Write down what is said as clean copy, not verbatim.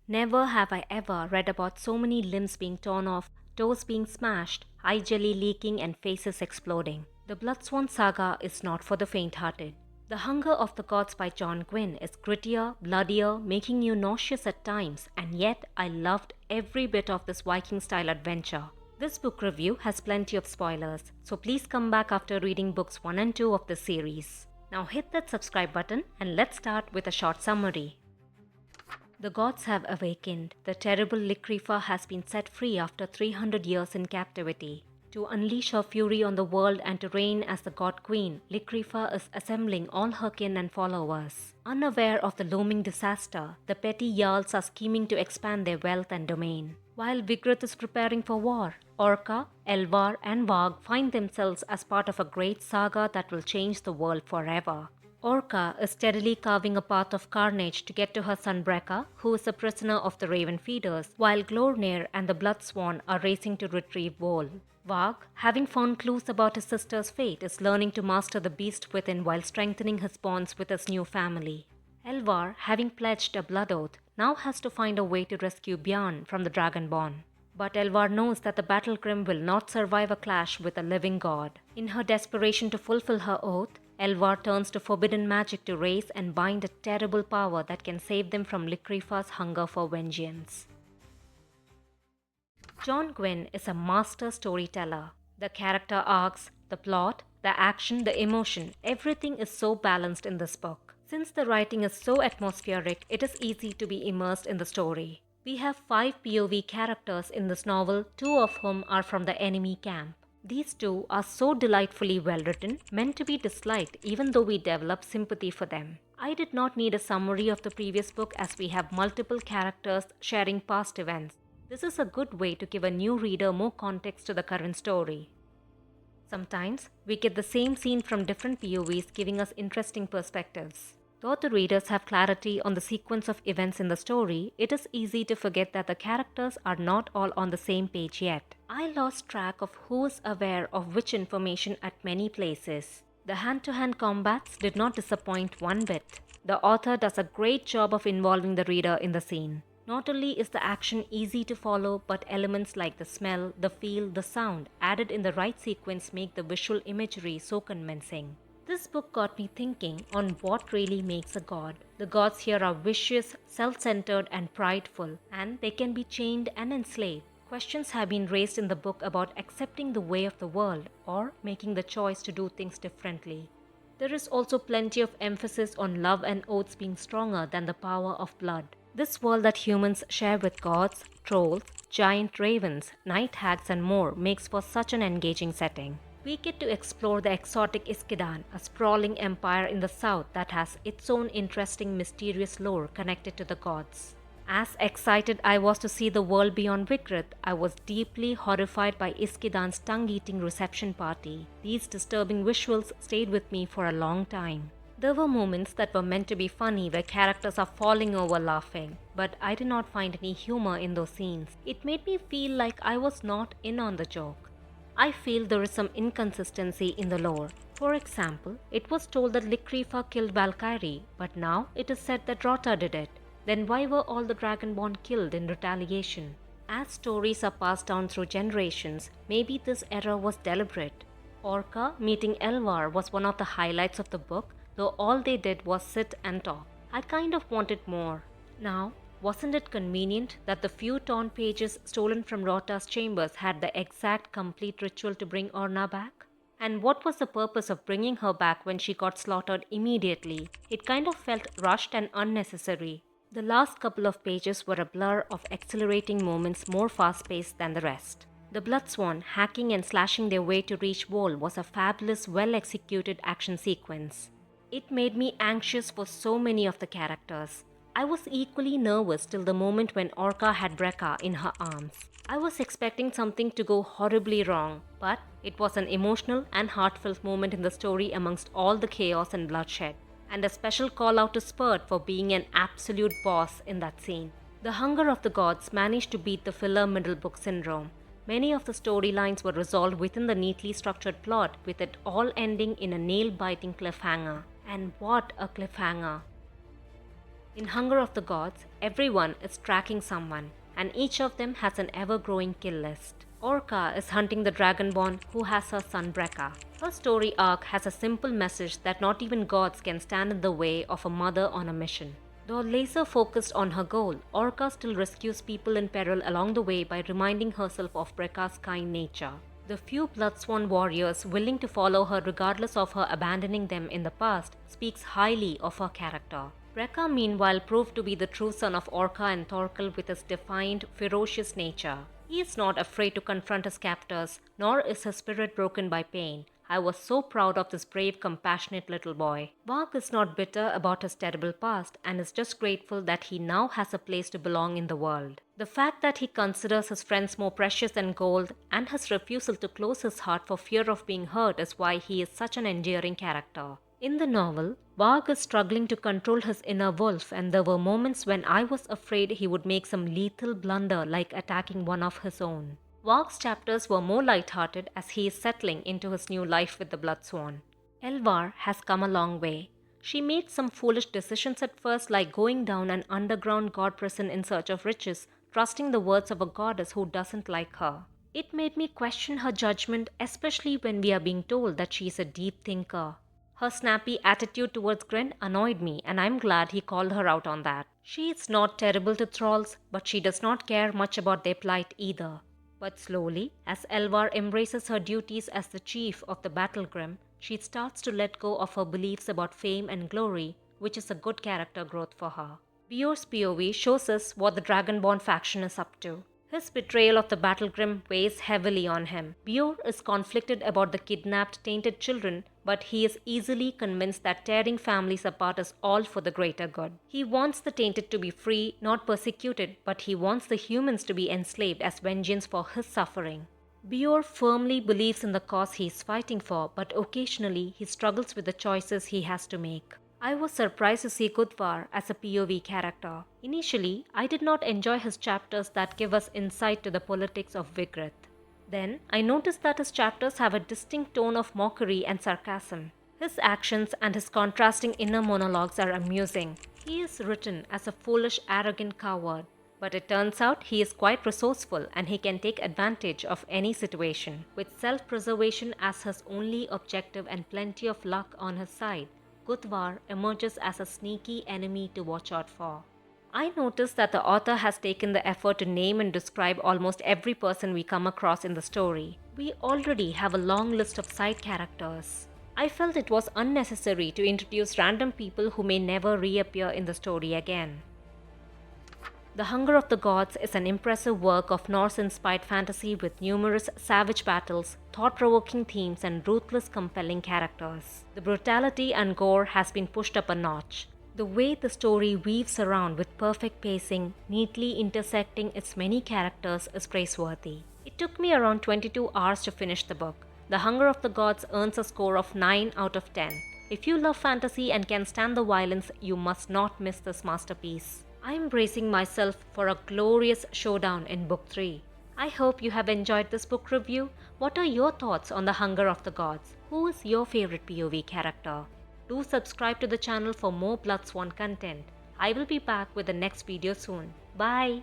Never have I ever read about so many limbs being torn off, toes being smashed, eye jelly leaking, and faces exploding. The Bloodsworn saga is not for the faint-hearted. The Hunger of the Gods by John Gwynne is grittier, bloodier, making you nauseous at times, and yet I loved every bit of this Viking-style adventure. This book review has plenty of spoilers, so please come back after reading books 1 and 2 of the series. Now hit that subscribe button and let's start with a short summary. The gods have awakened. The terrible Likrifa has been set free after 300 years in captivity. To unleash her fury on the world and to reign as the god queen, Likrifa is assembling all her kin and followers. Unaware of the looming disaster, the petty jarls are scheming to expand their wealth and domain. While Vigrid is preparing for war, Orca, Elvar, and Varg find themselves as part of a great saga that will change the world forever. Orca is steadily carving a path of carnage to get to her son Brekka, who is a prisoner of the Raven Feeders, while Glornir and the Bloodsworn are racing to retrieve Vol. Varg, having found clues about his sister's fate, is learning to master the beast within while strengthening his bonds with his new family. Elvar, having pledged a blood oath, now has to find a way to rescue Bjarn from the Dragonborn. But Elvar knows that the Battle Grim will not survive a clash with a living god. In her desperation to fulfill her oath, Elvar turns to forbidden magic to raise and bind a terrible power that can save them from Likrifa's hunger for vengeance. John Gwynne is a master storyteller. The character arcs, the plot, the action, the emotion, everything is so balanced in this book. Since the writing is so atmospheric, it is easy to be immersed in the story. We have 5 POV characters in this novel, 2 of whom are from the enemy camp. These 2 are so delightfully well written, meant to be disliked even though we develop sympathy for them. I did not need a summary of the previous book as we have multiple characters sharing past events. This is a good way to give a new reader more context to the current story. Sometimes we get the same scene from different POVs, giving us interesting perspectives. Though the readers have clarity on the sequence of events in the story, it is easy to forget that the characters are not all on the same page yet. I lost track of who is aware of which information at many places. The hand-to-hand combats did not disappoint one bit. The author does a great job of involving the reader in the scene. Not only is the action easy to follow, but elements like the smell, the feel, the sound added in the right sequence make the visual imagery so convincing. This book got me thinking on what really makes a god. The gods here are vicious, self-centered, and prideful, and they can be chained and enslaved. Questions have been raised in the book about accepting the way of the world or making the choice to do things differently. There is also plenty of emphasis on love and oaths being stronger than the power of blood. This world that humans share with gods, trolls, giant ravens, night hags, and more makes for such an engaging setting. We get to explore the exotic Iskidan, a sprawling empire in the south that has its own interesting mysterious lore connected to the gods. As excited I was to see the world beyond Vigrid, I was deeply horrified by Iskidan's tongue-eating reception party. These disturbing visuals stayed with me for a long time. There were moments that were meant to be funny where characters are falling over laughing, but I did not find any humor in those scenes. It made me feel like I was not in on the joke. I feel there is some inconsistency in the lore. For example, it was told that Likrifa killed Valkyrie, but now it is said that Rota did it. Then why were all the Dragonborn killed in retaliation? As stories are passed down through generations, maybe this error was deliberate. Orca meeting Elvar was one of the highlights of the book, though all they did was sit and talk. I kind of wanted more. Now, wasn't it convenient that the few torn pages stolen from Rota's chambers had the exact complete ritual to bring Orna back? And what was the purpose of bringing her back when she got slaughtered immediately? It kind of felt rushed and unnecessary. The last couple of pages were a blur of accelerating moments more fast-paced than the rest. The Bloodsworn hacking and slashing their way to reach Vol was a fabulous, well-executed action sequence. It made me anxious for so many of the characters. I was equally nervous till the moment when Orca had Brekka in her arms. I was expecting something to go horribly wrong, but it was an emotional and heartfelt moment in the story amongst all the chaos and bloodshed. And a special call out to Spurt for being an absolute boss in that scene. The Hunger of the Gods managed to beat the filler middle book syndrome. Many of the storylines were resolved within the neatly structured plot, with it all ending in a nail-biting cliffhanger. And what a cliffhanger! In Hunger of the Gods, everyone is tracking someone, and each of them has an ever-growing kill list. Orca is hunting the Dragonborn who has her son Brekka. Her story arc has a simple message that not even gods can stand in the way of a mother on a mission. Though laser focused on her goal, Orca still rescues people in peril along the way by reminding herself of Brekka's kind nature. The few Bloodsworn warriors willing to follow her regardless of her abandoning them in the past speaks highly of her character. Brekka meanwhile proved to be the true son of Orca and Thorkel with his defiant, ferocious nature. He is not afraid to confront his captors, nor is his spirit broken by pain. I was so proud of this brave, compassionate little boy. Varg is not bitter about his terrible past and is just grateful that he now has a place to belong in the world. The fact that he considers his friends more precious than gold and his refusal to close his heart for fear of being hurt is why he is such an endearing character. In the novel, Varg is struggling to control his inner wolf, and there were moments when I was afraid he would make some lethal blunder like attacking one of his own. Varg's chapters were more light-hearted as he is settling into his new life with the Bloodsworn. Elvar has come a long way. She made some foolish decisions at first, like going down an underground god prison in search of riches, trusting the words of a goddess who doesn't like her. It made me question her judgment, especially when we are being told that she is a deep thinker. Her snappy attitude towards Gwynne annoyed me, and I'm glad he called her out on that. She is not terrible to thralls, but she does not care much about their plight either. But slowly, as Elvar embraces her duties as the chief of the Battlegrim, she starts to let go of her beliefs about fame and glory, which is a good character growth for her. Beor's POV shows us what the Dragonborn faction is up to. His betrayal of the Battlegrim weighs heavily on him. Beor is conflicted about the kidnapped, tainted children, but he is easily convinced that tearing families apart is all for the greater good. He wants the tainted to be free, not persecuted, but he wants the humans to be enslaved as vengeance for his suffering. Beor firmly believes in the cause he is fighting for, but occasionally he struggles with the choices he has to make. I was surprised to see Gudvar as a POV character. Initially, I did not enjoy his chapters that give us insight to the politics of Vigrid. Then, I noticed that his chapters have a distinct tone of mockery and sarcasm. His actions and his contrasting inner monologues are amusing. He is written as a foolish, arrogant coward, but it turns out he is quite resourceful and he can take advantage of any situation. With self-preservation as his only objective and plenty of luck on his side, Gudvar emerges as a sneaky enemy to watch out for. I noticed that the author has taken the effort to name and describe almost every person we come across in the story. We already have a long list of side characters. I felt it was unnecessary to introduce random people who may never reappear in the story again. The Hunger of the Gods is an impressive work of Norse-inspired fantasy with numerous savage battles, thought-provoking themes, and ruthless, compelling characters. The brutality and gore has been pushed up a notch. The way the story weaves around with perfect pacing, neatly intersecting its many characters, is praiseworthy. It took me around 22 hours to finish the book. The Hunger of the Gods earns a score of 9 out of 10. If you love fantasy and can stand the violence, you must not miss this masterpiece. I am bracing myself for a glorious showdown in Book 3. I hope you have enjoyed this book review. What are your thoughts on the Hunger of the Gods? Who is your favorite POV character? Do subscribe to the channel for more Bloodsworn content. I will be back with the next video soon. Bye!